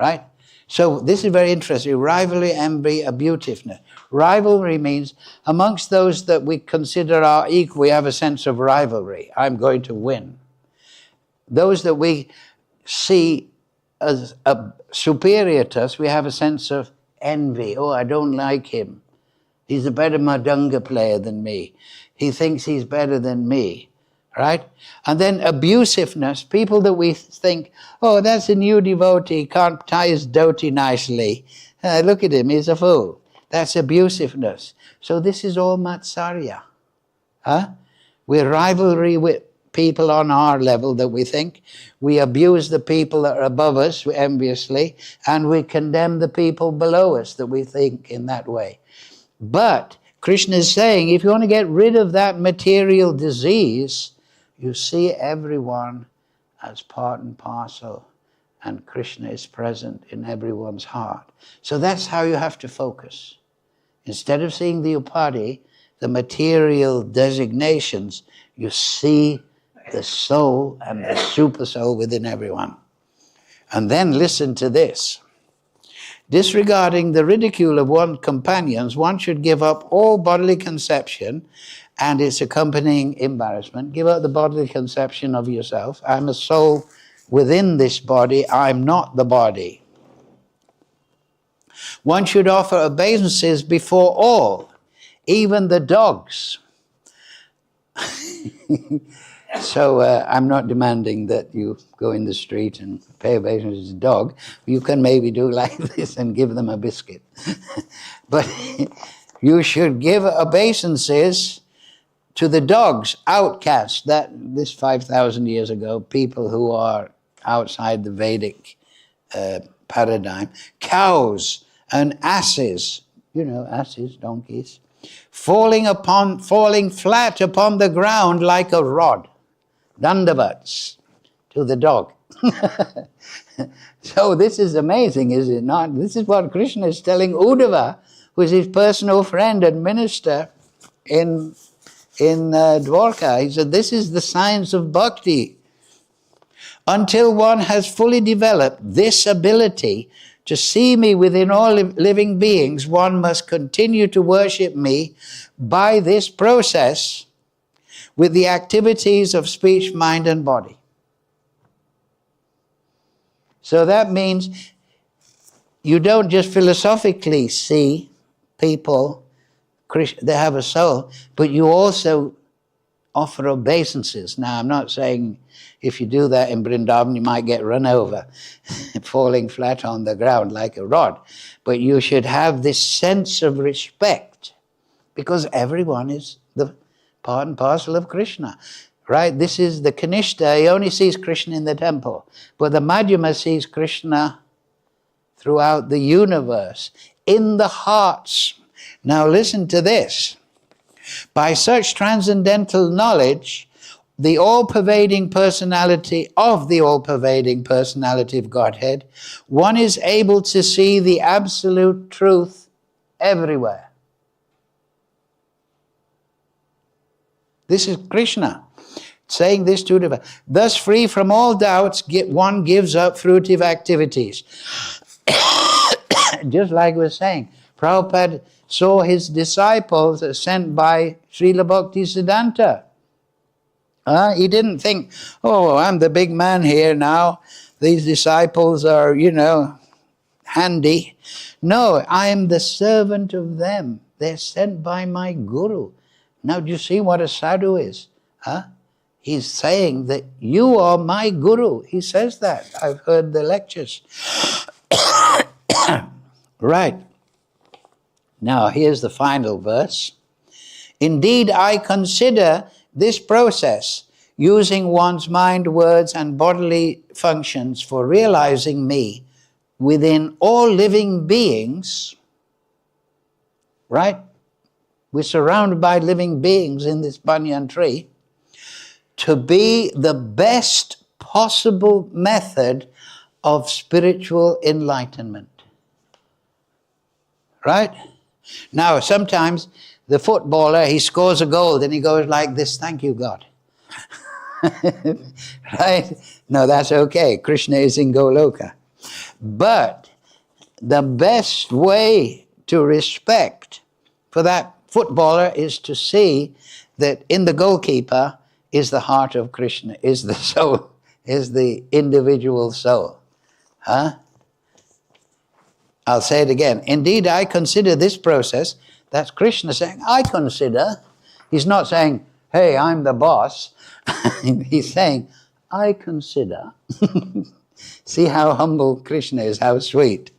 Right? So this is very interesting. Rivalry, envy, abusiveness. Rivalry means amongst those that we consider our equal, we have a sense of rivalry. I'm going to win. Those that we see as superior to us, we have a sense of envy. Oh, I don't like him. He's a better madanga player than me. He thinks he's better than me. Right? And then abusiveness, people that we think, oh, that's a new devotee, can't tie his dhoti nicely. Look at him, he's a fool. That's abusiveness. So this is all matsarya. We're rivalry with people on our level that we think. We abuse the people that are above us enviously, and we condemn the people below us that we think in that way. But Krishna is saying, if you want to get rid of that material disease, you see everyone as part and parcel, and Krishna is present in everyone's heart. So that's how you have to focus. Instead of seeing the upadhi, the material designations, you see the soul and the super soul within everyone. And then listen to this. Disregarding the ridicule of one's companions, one should give up all bodily conception and its accompanying embarrassment. Give up the bodily conception of yourself. I'm a soul within this body. I'm not the body. One should offer obeisances before all, even the dogs. So I'm not demanding that you go in the street and pay obeisance to a dog. You can maybe do like this and give them a biscuit. But you should give obeisances to the dogs, outcasts, this 5,000 years ago, people who are outside the Vedic paradigm, cows and asses, asses, donkeys, falling flat upon the ground like a rod, dandavats, to the dog. So this is amazing, is it not? This is what Krishna is telling Uddhava, who is his personal friend and minister in Dwarka. He said, this is the science of bhakti. Until one has fully developed this ability to see me within all living beings, one must continue to worship me by this process with the activities of speech, mind, and body. So that means you don't just philosophically see people, they have a soul, but you also offer obeisances. Now, I'm not saying if you do that in Vrindavan, you might get run over, falling flat on the ground like a rod. But you should have this sense of respect, because everyone is the part and parcel of Krishna. Right? This is the Kanishta. He only sees Krishna in the temple. But the Madhyama sees Krishna throughout the universe, in the hearts. Now listen to this. By such transcendental knowledge, the all-pervading personality of the all-pervading personality of Godhead, one is able to see the absolute truth everywhere. This is Krishna saying this to Uddhava. Thus, free from all doubts, one gives up fruitive activities. Just like we were saying, Prabhupada saw his disciples sent by Srila Bhaktisiddhanta. He didn't think, oh, I'm the big man here now. These disciples are, handy. No, I am the servant of them. They're sent by my guru. Now, do you see what a sadhu is? He's saying that you are my guru. He says that. I've heard the lectures. Right. Now, here's the final verse. Indeed, I consider this process, using one's mind, words, and bodily functions for realizing me within all living beings, right? We're surrounded by living beings in this banyan tree, to be the best possible method of spiritual enlightenment. Right? Now, sometimes the footballer, he scores a goal and he goes like this, thank you, God. Right? No, that's okay. Krishna is in Goloka. But the best way to respect for that footballer is to see that in the goalkeeper is the heart of Krishna, is the soul, is the individual soul. Huh? I'll say it again. Indeed, I consider this process, that's Krishna saying, I consider. He's not saying, hey, I'm the boss. He's saying, I consider. See how humble Krishna is, how sweet.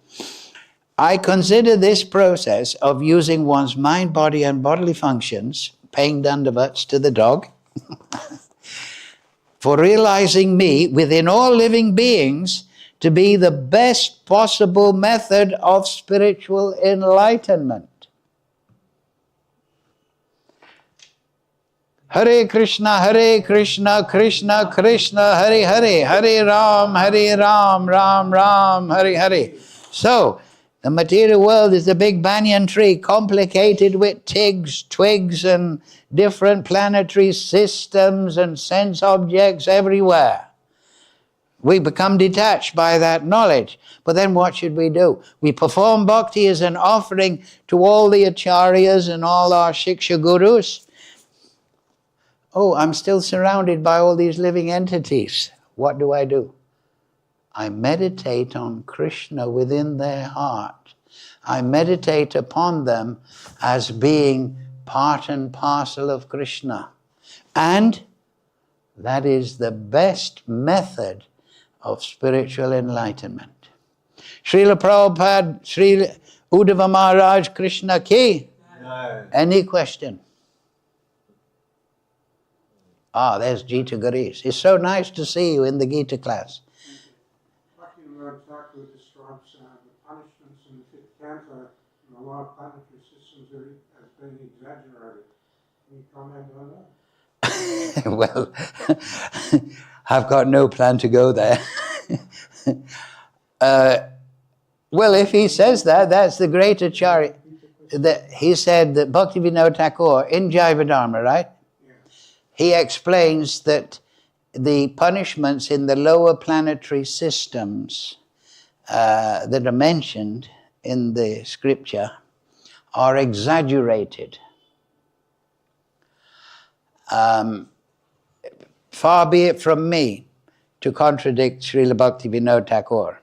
I consider this process of using one's mind, body, and bodily functions, paying dandavats to the dog, for realizing me within all living beings to be the best possible method of spiritual enlightenment. Hare Krishna, Krishna Krishna, Hare Hare, Hare Ram, Ram Ram, Hare Hare. So, the material world is a big banyan tree complicated with twigs and different planetary systems and sense objects everywhere. We become detached by that knowledge. But then what should we do? We perform bhakti as an offering to all the acharyas and all our shiksha gurus. Oh, I'm still surrounded by all these living entities. What do? I meditate on Krishna within their heart. I meditate upon them as being part and parcel of Krishna. And that is the best method of spiritual enlightenment. Srila Prabhupada, Srila Uddhava Maharaj, Krishna ki? No. Any question? There's Gita Garis. It's so nice to see you in the Gita class. Lord Thakur describes the punishments in the fifth canto in the lower planetary systems as being exaggerated. Can you comment on that? Well, I've got no plan to go there. Well, if he says that, that's the great Acharya. He said that Bhaktivinoda Thakur in Jivadharma, right? Yeah. He explains that the punishments in the lower planetary systems that are mentioned in the scripture are exaggerated. Far be it from me to contradict Srila Bhaktivinoda Thakur.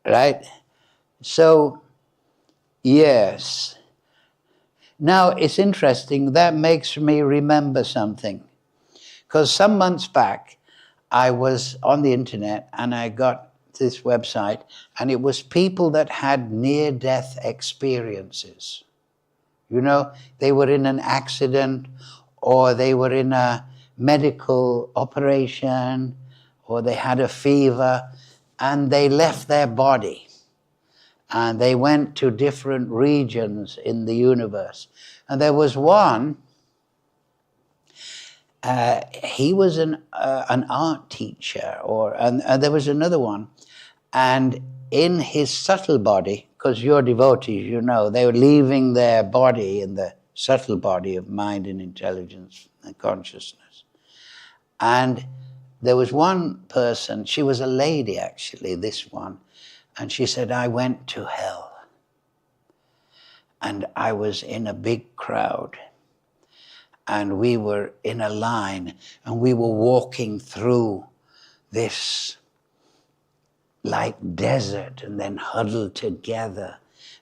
Right? So, yes. Now, it's interesting, that makes me remember something. Because some months back, I was on the internet and I got this website, and it was people that had near-death experiences. You know, they were in an accident, or they were in a medical operation, or they had a fever, and they left their body. And they went to different regions in the universe. And there was one, he was an art teacher, and there was another one, and in his subtle body, because you're devotees, you know, they were leaving their body in the subtle body of mind and intelligence and consciousness. And there was one person, she was a lady actually, this one, and she said, I went to hell. And I was in a big crowd. And we were in a line, and we were walking through this like desert, and then huddled together.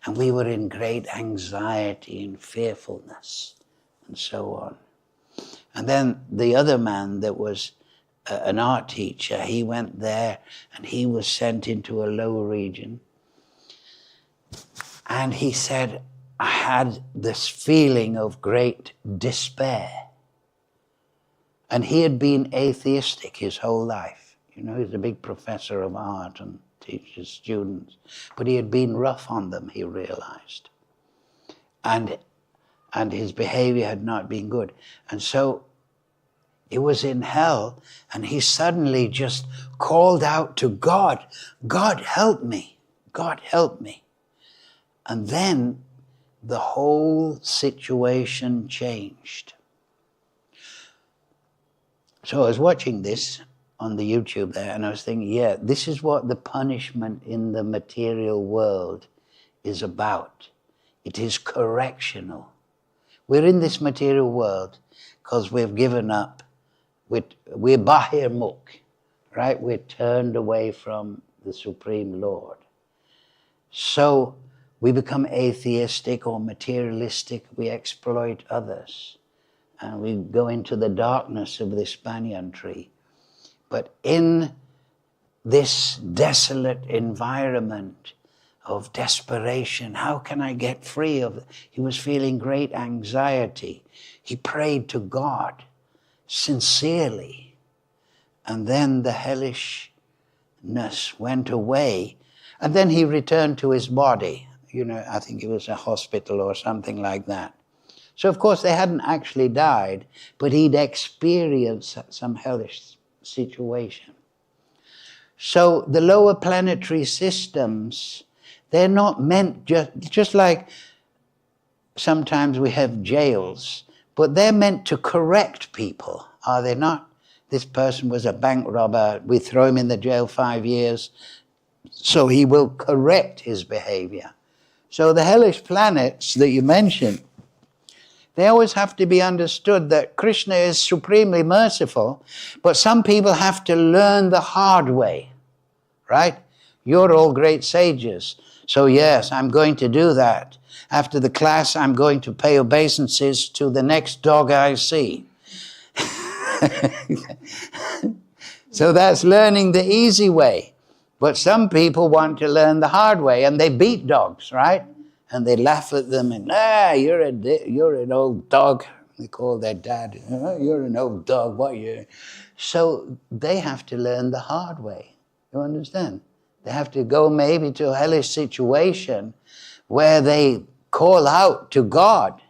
And we were in great anxiety and fearfulness, and so on. And then the other man that was an art teacher, he went there, and he was sent into a low region. And he said, I had this feeling of great despair. And he had been atheistic his whole life. You know, he's a big professor of art and teaches students. But he had been rough on them, he realized. And his behavior had not been good. And so He was in hell, and he suddenly just called out to God, God help me, God help me. And then the whole situation changed. So I was watching this on the YouTube there, and I was thinking, yeah, this is what the punishment in the material world is about. It is correctional. We're in this material world because we've given up. We're bahir mukh, right? We're turned away from the Supreme Lord. So we become atheistic or materialistic. We exploit others. And we go into the darkness of this banyan tree. But in this desolate environment of desperation, how can I get free of it? He was feeling great anxiety. He prayed to God sincerely. And then the hellishness went away. And then he returned to his body. I think it was a hospital or something like that. So, of course, they hadn't actually died, but he'd experienced some hellish situation. So the lower planetary systems, they're not meant just like sometimes we have jails, but they're meant to correct people, are they not? This person was a bank robber, we throw him in the jail 5 years, so he will correct his behavior. So the hellish planets that you mentioned, they always have to be understood that Krishna is supremely merciful, but some people have to learn the hard way, right? You're all great sages, so yes, I'm going to do that. After the class, I'm going to pay obeisances to the next dog I see. So that's learning the easy way. But some people want to learn the hard way, and they beat dogs, right? And they laugh at them and, you're an old dog. They call their dad, you're an old dog, what are you? So they have to learn the hard way. You understand? They have to go maybe to a hellish situation where they call out to God.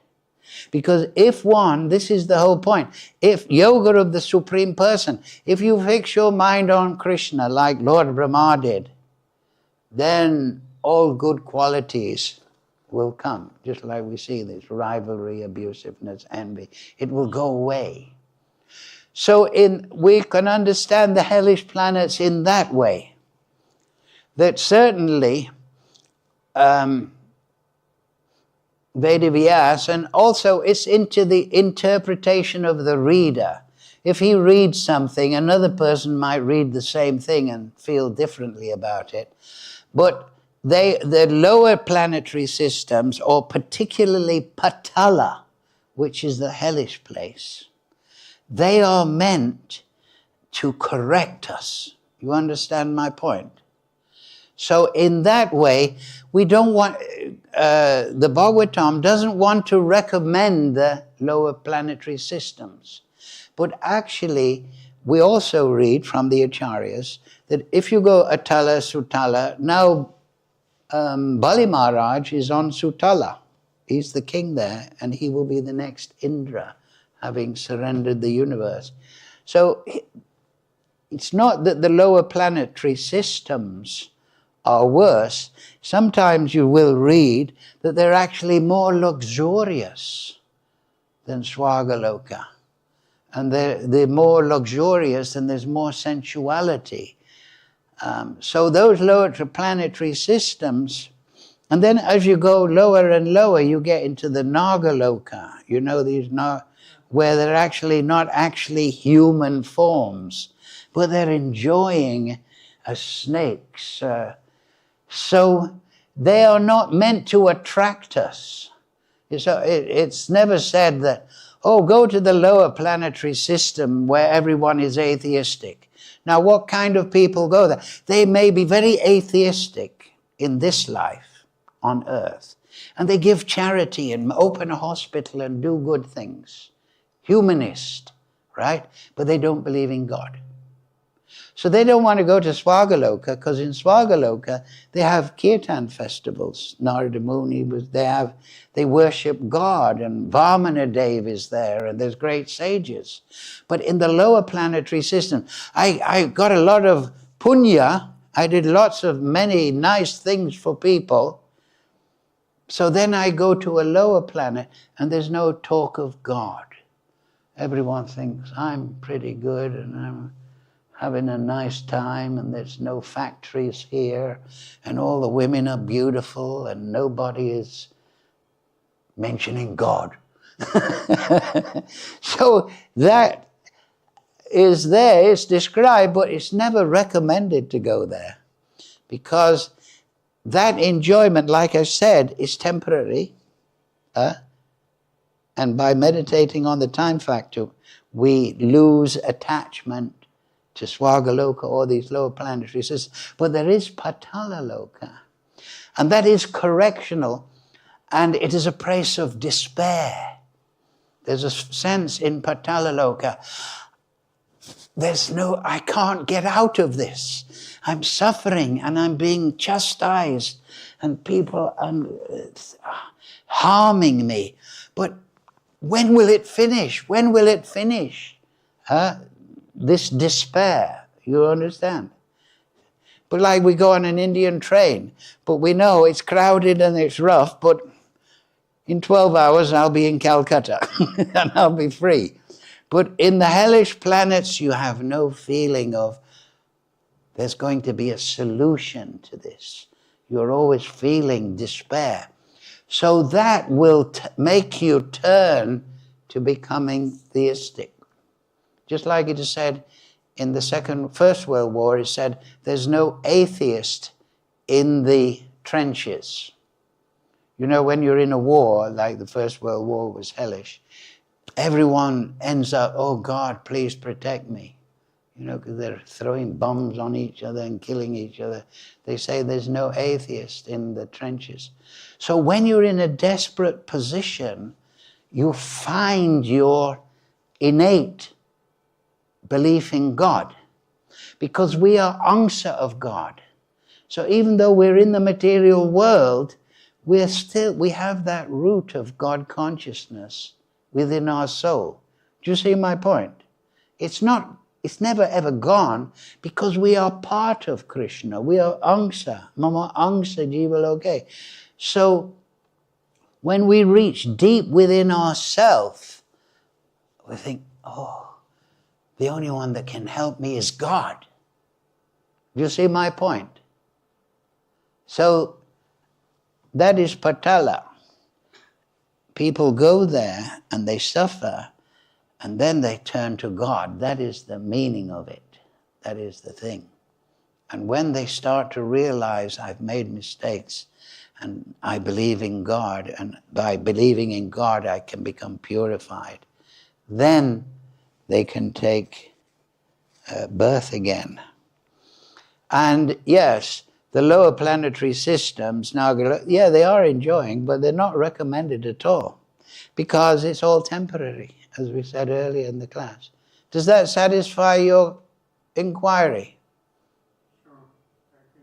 Because this is the whole point, if yoga of the Supreme Person, if you fix your mind on Krishna like Lord Brahma did, then all good qualities will come, just like we see this rivalry, abusiveness, envy. It will go away. So we can understand the hellish planets in that way. That certainly Vedavyas, and also it's into the interpretation of the reader. If he reads something, another person might read the same thing and feel differently about it. But the lower planetary systems, or particularly Patala, which is the hellish place, they are meant to correct us. You understand my point? So in that way, we don't want, the Bhagavatam doesn't want to recommend the lower planetary systems. But actually, we also read from the Acharyas that if you go Atala, Sutala, now Bali Maharaj is on Sutala. He's the king there, and he will be the next Indra, having surrendered the universe. So it's not that the lower planetary systems are worse. Sometimes you will read that they're actually more luxurious than Swagaloka. And they're more luxurious and there's more sensuality. So those lower planetary systems, and then as you go lower and lower, you get into the Nagaloka. You know, these where they're actually not actually human forms, but they're enjoying as snakes. So they are not meant to attract us. It's never said that, go to the lower planetary system where everyone is atheistic. Now, what kind of people go there? They may be very atheistic in this life on earth, and they give charity and open a hospital and do good things. Humanist, right? But they don't believe in God. So they don't want to go to Swagaloka, because in Swagaloka they have kirtan festivals. Narada Muni they worship God, and Vamana Dev is there, and there's great sages. But in the lower planetary system, I got a lot of punya. I did many nice things for people. So then I go to a lower planet, and there's no talk of God. Everyone thinks I'm pretty good, and I'm having a nice time, and there's no factories here, and all the women are beautiful, and nobody is mentioning God. So that is there, it's described, but it's never recommended to go there, because that enjoyment, like I said, is temporary. And by meditating on the time factor, we lose attachment to Swagaloka or these lower planetary systems. But there is Patalaloka, and that is correctional, and it is a place of despair. There's a sense in Patalaloka, I can't get out of this. I'm suffering, and I'm being chastised, and people are harming me. But when will it finish? When will it finish? This despair, you understand? But like we go on an Indian train, but we know it's crowded and it's rough, but in 12 hours I'll be in Calcutta and I'll be free. But in the hellish planets, you have no feeling of there's going to be a solution to this. You're always feeling despair. So that will make you turn to becoming theistic. Just like it is said in the First World War, it said there's no atheist in the trenches. You know, when you're in a war, like the First World War was hellish, everyone ends up, oh God, please protect me. You know, because they're throwing bombs on each other and killing each other. They say there's no atheist in the trenches. So when you're in a desperate position, you find your innate belief in God, because we are angsa of God. So even though we're in the material world, we have that root of God consciousness within our soul. Do you see my point? It's never ever gone, because we are part of Krishna. We are angsa, mama angsa jiva loke. So when we reach deep within ourselves, we think, oh, the only one that can help me is God. Do you see my point? So that is Patala. People go there and they suffer, and then they turn to God. That is the meaning of it. That is the thing. And when they start to realize I've made mistakes and I believe in God, and by believing in God I can become purified, then they can take birth again. And yes, the lower planetary systems, yeah, they are enjoying, but they're not recommended at all, because it's all temporary, as we said earlier in the class. Does that satisfy your inquiry? Sure. Thank you.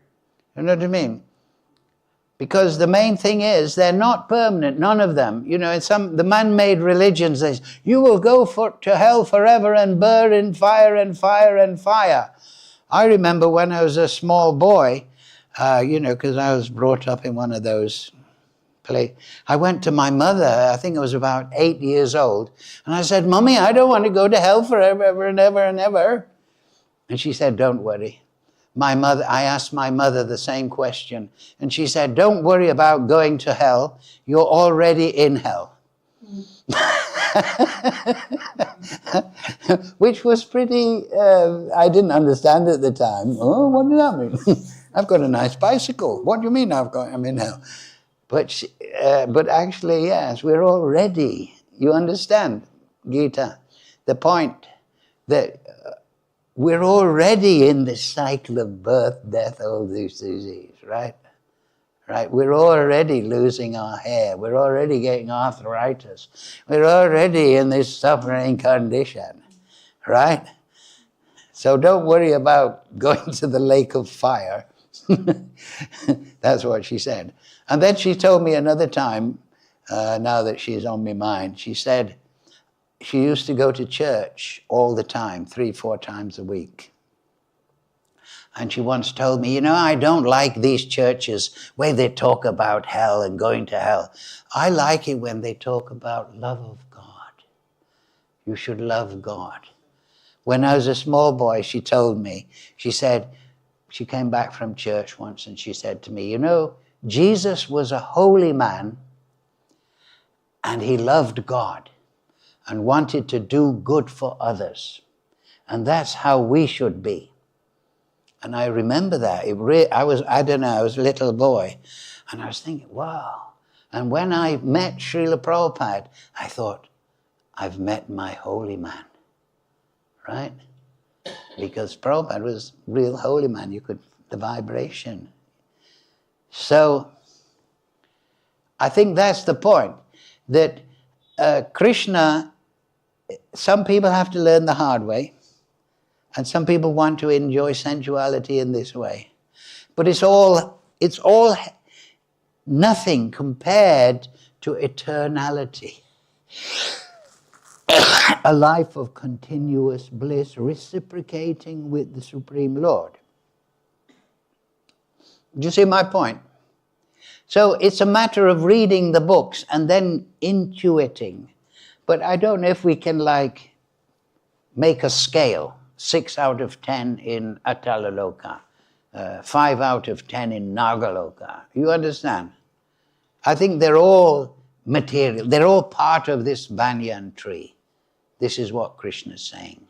You know what I mean? Because the main thing is, they're not permanent, none of them. You know, in the man-made religions, they say, you will go to hell forever and burn in fire and fire and fire. I remember when I was a small boy, because I was brought up in one of those places. I went to my mother, I think I was about 8 years old, and I said, Mommy, I don't want to go to hell forever, ever and ever and ever. And she said, don't worry. I asked my mother the same question, and she said, don't worry about going to hell. You're already in hell. Which was pretty, I didn't understand at the time. Oh, what does that mean? I've got a nice bicycle. What do you mean I'm in hell? But actually, yes, we're already, you understand, Gita, the point that we're already in this cycle of birth, death, old age, disease, right? Right? We're already losing our hair. We're already getting arthritis. We're already in this suffering condition, right? So don't worry about going to the lake of fire. That's what she said. And then she told me another time, now that she's on my mind, she said she used to go to church all the time, 3-4 times a week. And she once told me, I don't like these churches where they talk about hell and going to hell. I like it when they talk about love of God. You should love God. When I was a small boy, she told me, she said, she came back from church once and she said to me, Jesus was a holy man and he loved God and wanted to do good for others. And that's how we should be. And I remember that. I was a little boy. And I was thinking, wow. And when I met Srila Prabhupada, I thought, I've met my holy man. Right? Because Prabhupada was a real holy man. The vibration. So, I think that's the point. That Krishna, some people have to learn the hard way. And some people want to enjoy sensuality in this way. But it's all nothing compared to eternality. A life of continuous bliss, reciprocating with the Supreme Lord. Do you see my point? So it's a matter of reading the books and then intuiting. But I don't know if we can make a scale. 6 out of 10 in Atalaloka, 5 out of 10 in Nagaloka. You understand? I think they're all material. They're all part of this banyan tree. This is what Krishna is saying.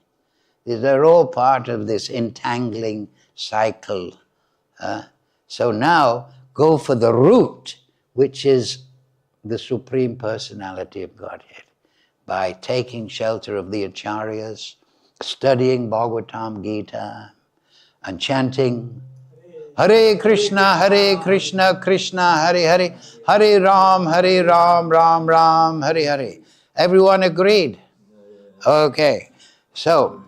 They're all part of this entangling cycle. So now go for the root, which is the Supreme Personality of Godhead, by taking shelter of the Acharyas, studying Bhagavatam Gita, and chanting Hare Krishna, Krishna Hare Hare, Hare Ram, Ram Ram, Hare Hare. Everyone agreed? Okay. So